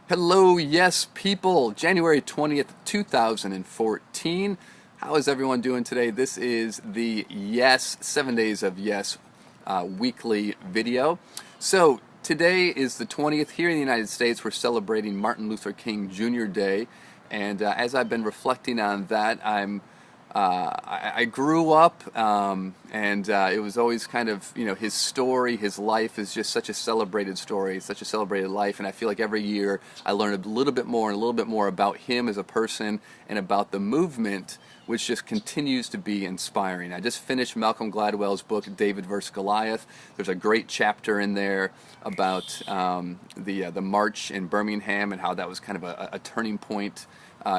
Hello, yes, people. January 20th, 2014. How is everyone doing today? This is the Yes, 7 Days of Yes weekly video. So, today is the 20th. Here in the United States, we're celebrating Martin Luther King Jr. Day. And as I've been reflecting on that, I grew up, and it was always kind of, his story, his life is just such a celebrated story, such a celebrated life, and I feel like every year I learn a little bit more and a little bit more about him as a person and about the movement, which just continues to be inspiring. I just finished Malcolm Gladwell's book, David vs. Goliath. There's a great chapter in there about the march in Birmingham and how that was kind of a turning point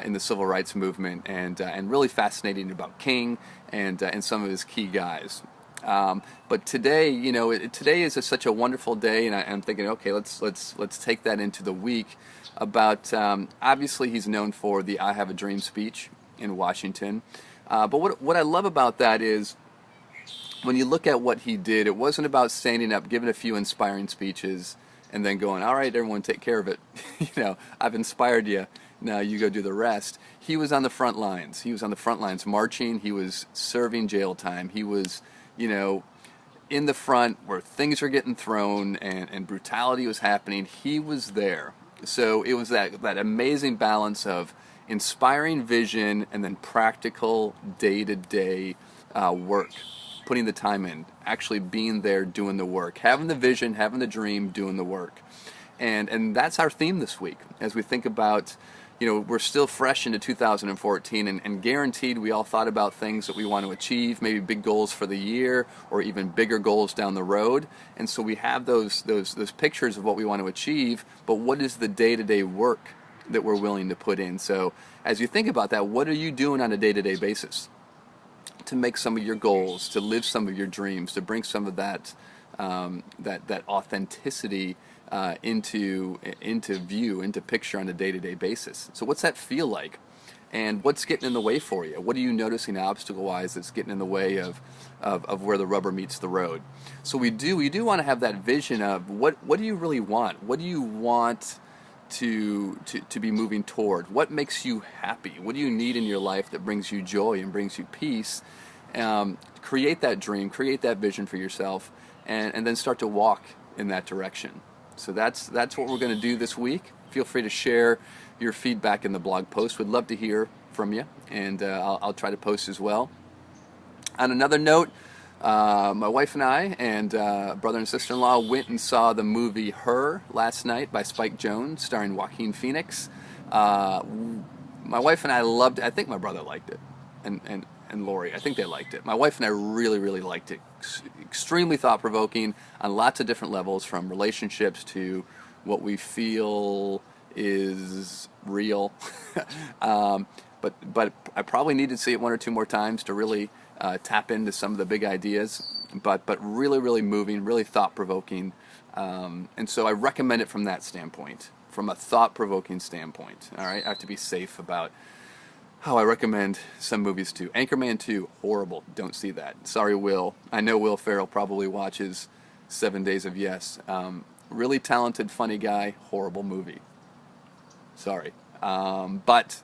in the civil rights movement, and really fascinating about King and some of his key guys. But today, today is such a wonderful day, and I'm thinking, okay, let's take that into the week. About obviously he's known for the "I Have a Dream" speech in Washington, but what I love about that is when you look at what he did, it wasn't about standing up, giving a few inspiring speeches, and then going, all right, everyone take care of it. I've inspired you. Now you go do the rest. He was on the front lines. He was on the front lines marching. He was serving jail time. He was, in the front where things were getting thrown and brutality was happening. He was there. So it was that amazing balance of inspiring vision and then practical day-to-day work. Putting the time in, actually being there, doing the work, having the vision, having the dream, doing the work. And that's our theme this week as we think about, we're still fresh into 2014, and guaranteed we all thought about things that we want to achieve, maybe big goals for the year or even bigger goals down the road. And so we have those pictures of what we want to achieve, but what is the day-to-day work that we're willing to put in? So as you think about that, what are you doing on a day-to-day basis to make some of your goals, to live some of your dreams, to bring some of that that authenticity into view, into picture on a day-to-day basis? So what's that feel like? And what's getting in the way for you? What are you noticing obstacle-wise that's getting in the way of where the rubber meets the road? So we do want to have that vision of what do you really want? What do you want to be moving toward? What makes you happy? What do you need in your life that brings you joy and brings you peace? Create that dream, create that vision for yourself, and then start to walk in that direction. So that's what we're going to do this week. Feel free to share your feedback in the blog post. We'd love to hear from you, and I'll try to post as well. On another note, my wife and I and brother and sister-in-law went and saw the movie Her last night by Spike Jonze, starring Joaquin Phoenix. My wife and I loved it. I think my brother liked it, and Lori, I think they liked it. My wife and I really liked it. Extremely thought-provoking on lots of different levels, from relationships to what we feel is real. But I probably need to see it one or two more times to really tap into some of the big ideas. But really moving, really thought-provoking. And so I recommend it from that standpoint, from a thought-provoking standpoint. All right, I have to be safe about how I recommend some movies too. Anchorman 2, horrible. Don't see that. Sorry, Will. I know Will Ferrell probably watches 7 Days of Yes. Really talented, funny guy. Horrible movie. Sorry. But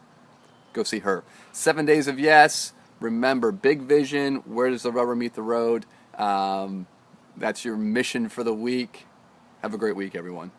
go see Her. 7 Days of Yes. Remember, big vision. Where does the rubber meet the road? That's your mission for the week. Have a great week, everyone.